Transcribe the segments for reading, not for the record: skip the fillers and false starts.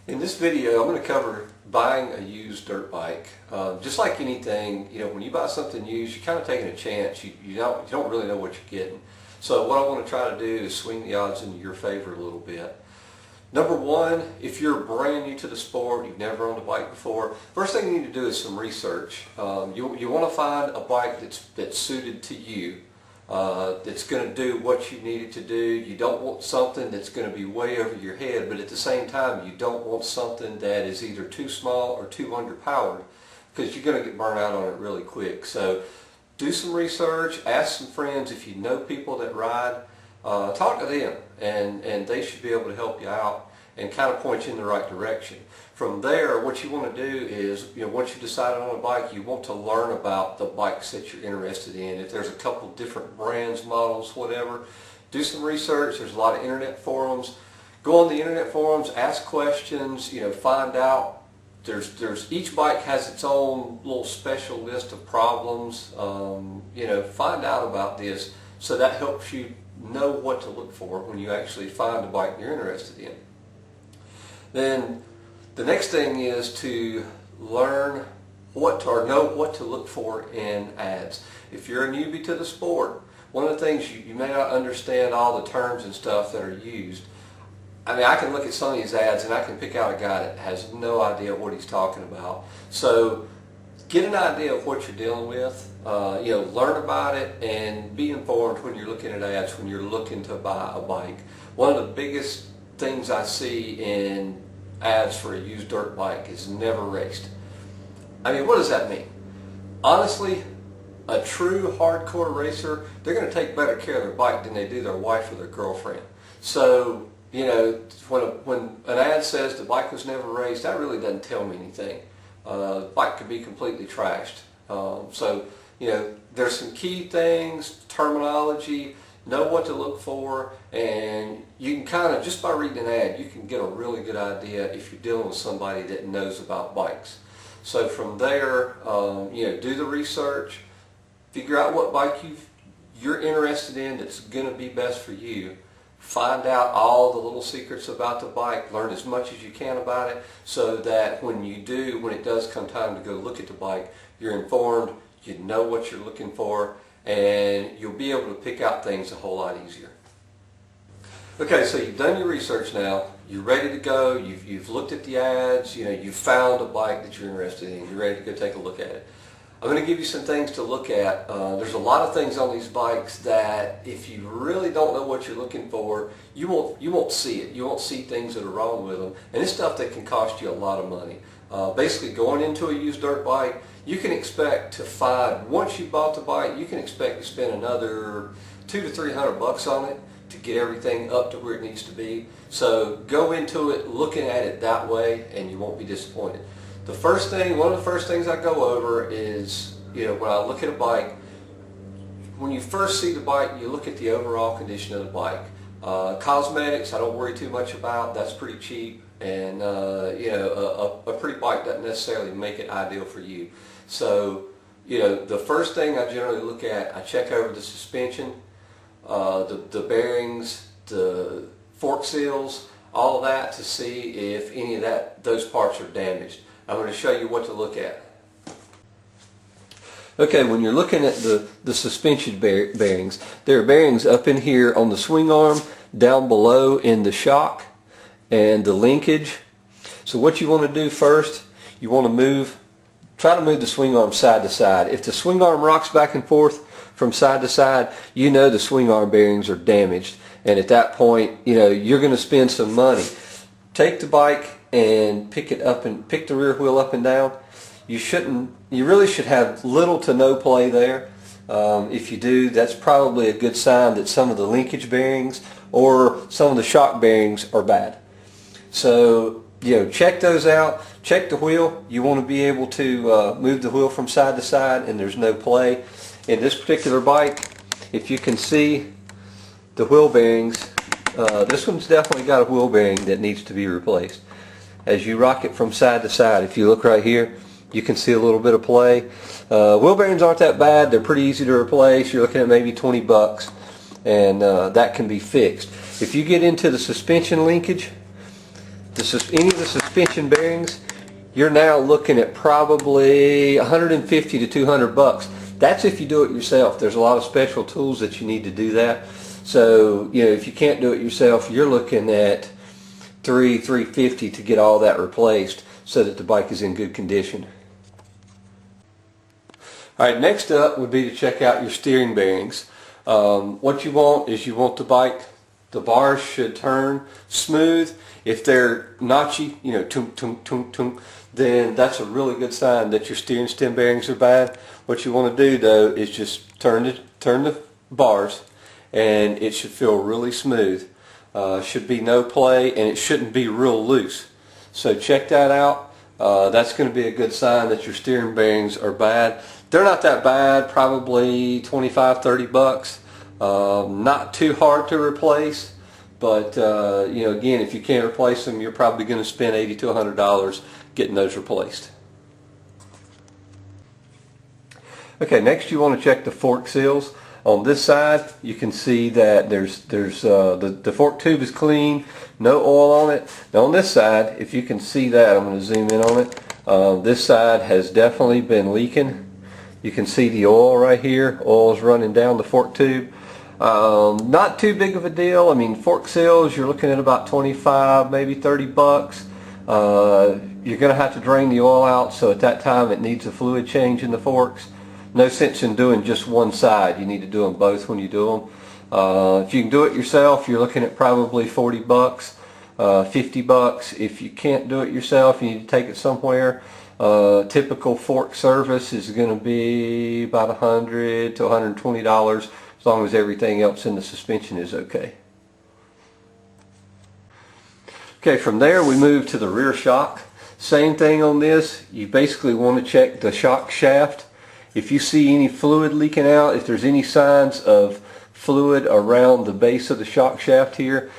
In this video, I'm going to cover buying a used dirt bike. Just like anything, when you buy something used, you're kind of taking a chance. You don't really know what you're getting. So what I want to try to do is swing the odds into your favor a little bit. Number one, if you're brand new to the sport, you've never owned a bike before, first thing you need to do is some research. You want to find a bike that's suited to you. That's going to do what you need it to do. You don't want something that's going to be way over your head, but at the same time you don't want something that is either too small or too underpowered, because you're going to get burned out on it really quick. So do some research, ask some friends if you know people that ride, talk to them, and they should be able to help you out and kind of point you in the right direction. From there, what you want to do is, once you decide on a bike, you want to learn about the bikes that you're interested in. If there's a couple different brands, models, whatever, do some research. There's a lot of internet forums. Go on the internet forums, ask questions, find out. Each bike has its own little special list of problems. Find out about this, so that helps you know what to look for when you actually find a bike you're interested in. Then the next thing is to learn know what to look for in ads. If you're a newbie to the sport, one of the things you may not understand all the terms and stuff that are used. I can look at some of these ads and I can pick out a guy that has no idea what he's talking about. So get an idea of what you're dealing with. Learn about it and be informed when you're looking at ads, when you're looking to buy a bike. One of the biggest things I see in ads for a used dirt bike is never raced. What does that mean? Honestly, a true hardcore racer, they're going to take better care of their bike than they do their wife or their girlfriend. So, when an ad says the bike was never raced, that really doesn't tell me anything. The bike could be completely trashed. There's some key things, terminology, know what to look for, and you can kind of, just by reading an ad, you can get a really good idea if you're dealing with somebody that knows about bikes. So from there, do the research, figure out what bike you're interested in that's going to be best for you. Find out all the little secrets about the bike, learn as much as you can about it, so that when it does come time to go look at the bike, you're informed, you know what you're looking for, and you'll be able to pick out things a whole lot easier. Okay, so you've done your research now, you're ready to go, you've looked at the ads, you've found a bike that you're interested in, you're ready to go take a look at it. I'm going to give you some things to look at. There's a lot of things on these bikes that if you really don't know what you're looking for, you won't see it. You won't see things that are wrong with them. And it's stuff that can cost you a lot of money. Basically, going into a used dirt bike, you can expect to find, once you bought the bike, you can expect to spend another $200 to $300 on it to get everything up to where it needs to be. So go into it looking at it that way, and you won't be disappointed. One of the first things I go over is, when I look at a bike, when you first see the bike, you look at the overall condition of the bike. Cosmetics, I don't worry too much about. That's pretty cheap, and a pretty bike doesn't necessarily make it ideal for you. So, the first thing I generally look at, I check over the suspension, the bearings, the fork seals, all of that, to see if any of those parts are damaged. I'm going to show you what to look at. Okay, when you're looking at the suspension bearings, there are bearings up in here on the swing arm, down below in the shock, and the linkage. So what you want to do first, you want to try to move the swing arm side to side. If the swing arm rocks back and forth from side to side, the swing arm bearings are damaged. And at that point, you're going to spend some money. Take the bike and pick the rear wheel up and down. You really should have little to no play there. If you do, that's probably a good sign that some of the linkage bearings or some of the shock bearings are bad. So, check those out. Check the wheel. You want to be able to move the wheel from side to side, and there's no play. In this particular bike, if you can see the wheel bearings, this one's definitely got a wheel bearing that needs to be replaced. As you rock it from side to side, if you look right here, you can see a little bit of play. Wheel bearings aren't that bad. They're pretty easy to replace. You're looking at maybe $20, and that can be fixed. If you get into the suspension linkage, any of the suspension bearings, you're now looking at probably 150 to 200 bucks. That's if you do it yourself. There's a lot of special tools that you need to do that. So, you know, if you can't do it yourself, you're looking at $350 to get all that replaced so that the bike is in good condition. Alright, next up would be to check out your steering bearings. What you want is you want the bars should turn smooth. If they're notchy, you know, tunk, tunk, tunk, tunk, then that's a really good sign that your steering stem bearings are bad. What you want to do though is just turn the bars, and it should feel really smooth. Should be no play, and it shouldn't be real loose. So check that out. That's going to be a good sign that your steering bearings are bad. They're not that bad, probably 25, 30 bucks. Not too hard to replace, but you know, again, if you can't replace them, you're probably going to spend $80 to $100 getting those replaced. Okay, next you want to check the fork seals. On this side, you can see that the fork tube is clean, no oil on it. Now on this side, if you can see that, I'm going to zoom in on it. This side has definitely been leaking. You can see the oil right here. Oil is running down the fork tube. Not too big of a deal. I mean, fork seals, you're looking at about 25, maybe 30 bucks. You're going to have to drain the oil out, so at that time it needs a fluid change in the forks. No sense in doing just one side. You need to do them both when you do them. If you can do it yourself, you're looking at probably 40 bucks, 50 bucks. If you can't do it yourself, you need to take it somewhere. Typical fork service is going to be about $100 to $120 as long as everything else in the suspension is okay. Okay, from there we move to the rear shock. Same thing on this. You basically want to check the shock shaft. If you see any fluid leaking out, if there's any signs of fluid around the base of the shock shaft here,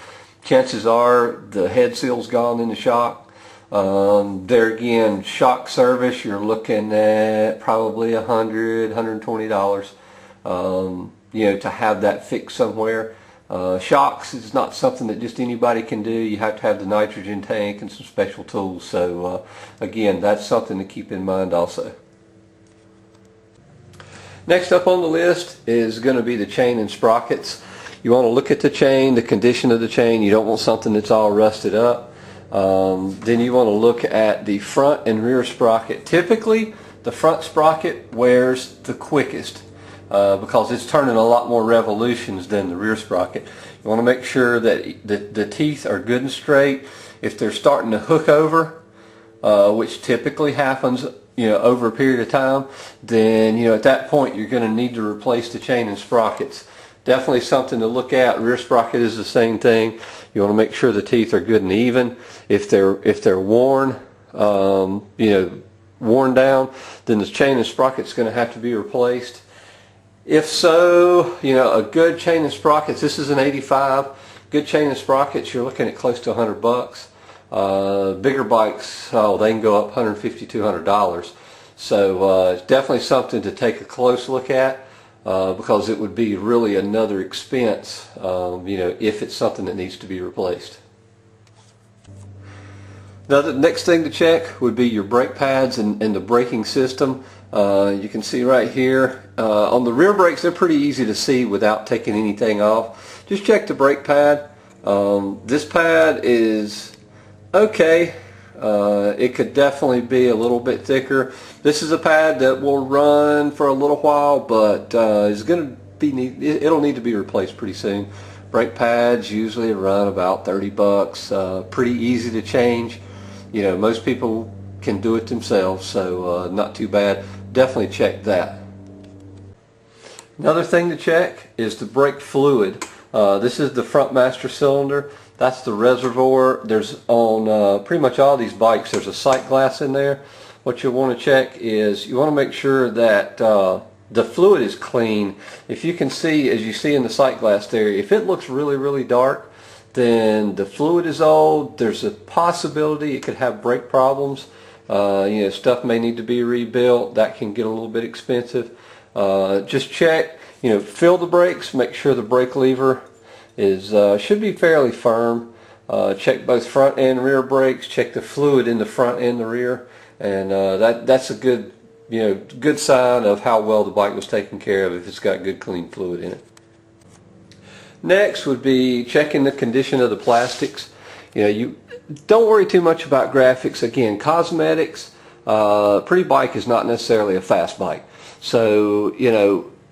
chances are the head seal's gone in the shock. There again, shock service, you're looking at probably $100, $120, you know, to have that fixed somewhere. Shocks is not something that just anybody can do. You have to have the nitrogen tank and some special tools. So again, that's something to keep in mind also. Next up on the list is going to be the chain and sprockets. You want to look at the chain, the condition of the chain. You don't want something that's all rusted up. Then you want to look at the front and rear sprocket. Typically, the front sprocket wears the quickest because it's turning a lot more revolutions than the rear sprocket. You want to make sure that the teeth are good and straight. If they're starting to hook over, which typically happens, you know, over a period of time, then, you know, at that point you're going to need to replace the chain and sprockets. Definitely something to look at. Rear sprocket is the same thing. You want to make sure the teeth are good and even. If they're worn, you know, worn down, then the chain and sprocket's going to have to be replaced. If so, you know, a good chain and sprockets, this is an 85, good chain and sprockets, you're looking at close to 100 bucks. Bigger bikes, oh, they can go up $150, $200. So it's definitely something to take a close look at because it would be really another expense, you know, if it's something that needs to be replaced. Now the next thing to check would be your brake pads and the braking system. You can see right here on the rear brakes, they're pretty easy to see without taking anything off. Just check the brake pad. This pad is okay. It could definitely be a little bit thicker. This is a pad that will run for a little while, but it'll need to be replaced pretty soon. Brake pads usually run about 30 bucks. Pretty easy to change. You know, most people can do it themselves, so not too bad. Definitely check that. Another thing to check is the brake fluid. This is the front master cylinder. That's the reservoir. There's on pretty much all these bikes, there's a sight glass in there. What you want to check is you want to make sure that the fluid is clean. If you can see, as you see in the sight glass there, if it looks really, really dark, then the fluid is old. There's a possibility it could have brake problems. You know, stuff may need to be rebuilt. That can get a little bit expensive. Just check, you know, feel the brakes, make sure the brake lever is should be fairly firm. Check both front and rear brakes. Check the fluid in the front and the rear, and that's a good, good sign of how well the bike was taken care of if it's got good clean fluid in it. Next would be checking the condition of the plastics. You don't worry too much about graphics. Again, cosmetics. Pretty bike is not necessarily a fast bike, so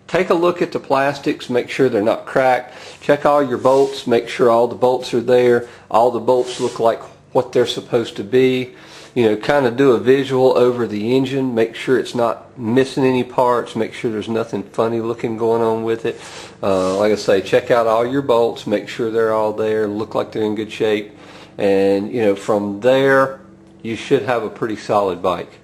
take a look at the plastics, make sure they're not cracked. Check all your bolts, make sure all the bolts are there, all the bolts look like what they're supposed to be. Kind of do a visual over the engine, make sure it's not missing any parts, make sure there's nothing funny looking going on with it. Like I say, check out all your bolts, make sure they're all there, look like they're in good shape, and from there you should have a pretty solid bike.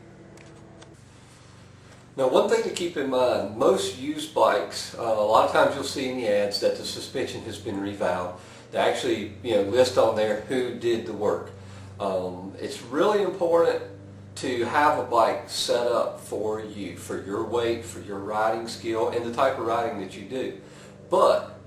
Now, one thing to keep in mind, most used bikes, a lot of times you'll see in the ads that the suspension has been revalved. They actually list on there who did the work. It's really important to have a bike set up for you, for your weight, for your riding skill, and the type of riding that you do. But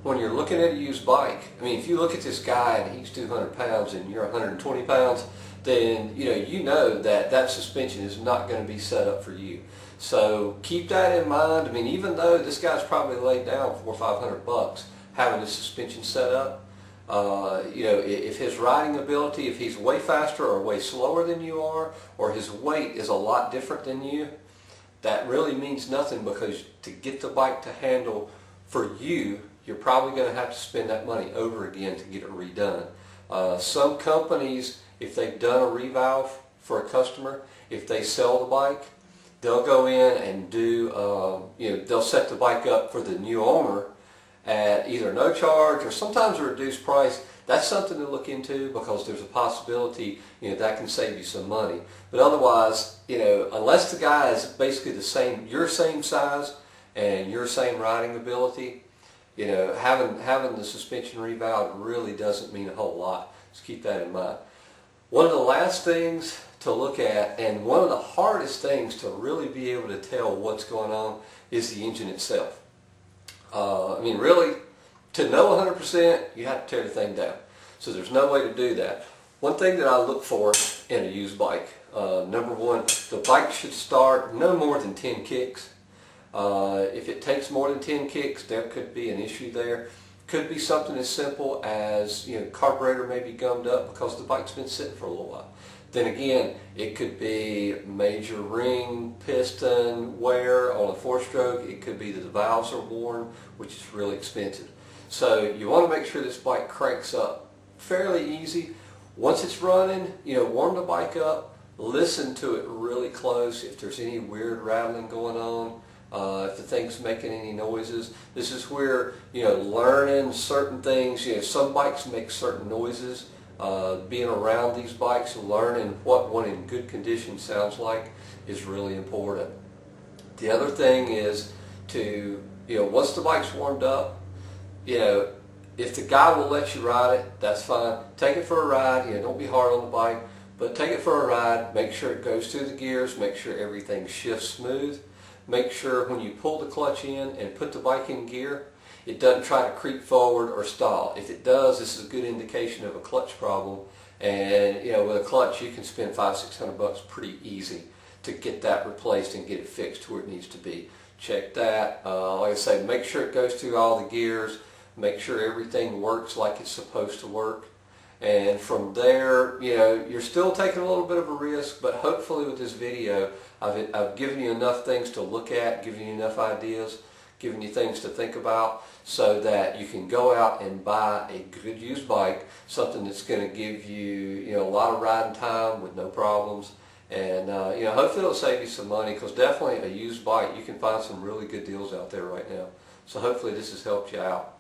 when you're looking at a used bike, if you look at this guy and he's 200 pounds and you're 120 pounds, then you know that suspension is not going to be set up for you. So keep that in mind. Even though this guy's probably laid down $400 or $500 having the suspension set up, if his riding ability, if he's way faster or way slower than you are, or his weight is a lot different than you, that really means nothing, because to get the bike to handle for you, you're probably going to have to spend that money over again to get it redone. Some companies, if they've done a revalve for a customer, if they sell the bike, they'll go in and do, they'll set the bike up for the new owner at either no charge or sometimes a reduced price. That's something to look into, because there's a possibility that can save you some money. But otherwise, unless the guy is basically the same, your same size and your same riding ability, having the suspension revalved really doesn't mean a whole lot. Just keep that in mind. One of the last things to look at, and one of the hardest things to really be able to tell what's going on, is the engine itself. Really, to know 100%, you have to tear the thing down. So there's no way to do that. One thing that I look for in a used bike, number one, the bike should start no more than 10 kicks. If it takes more than 10 kicks, there could be an issue there. Could be something as simple as, carburetor may be gummed up because the bike's been sitting for a little while. Then again, it could be major ring piston wear on a 4-stroke. It could be that the valves are worn, which is really expensive. So you want to make sure this bike cranks up fairly easy. Once it's running, warm the bike up, listen to it really close if there's any weird rattling going on. If the thing's making any noises. This is where, learning certain things, some bikes make certain noises. Being around these bikes and learning what one in good condition sounds like is really important. The other thing is to, once the bike's warmed up, if the guy will let you ride it, that's fine. Take it for a ride, don't be hard on the bike, but take it for a ride, make sure it goes through the gears, make sure everything shifts smooth. Make sure when you pull the clutch in and put the bike in gear, it doesn't try to creep forward or stall. If it does, this is a good indication of a clutch problem. And with a clutch, you can spend $500-600 pretty easy to get that replaced and get it fixed to where it needs to be. Check that. Like I say, make sure it goes through all the gears. Make sure everything works like it's supposed to work. And from there, you're still taking a little bit of a risk, but hopefully with this video, I've given you enough things to look at, given you enough ideas, given you things to think about, so that you can go out and buy a good used bike, something that's going to give you, a lot of riding time with no problems, and hopefully it'll save you some money, because definitely a used bike, you can find some really good deals out there right now. So hopefully this has helped you out.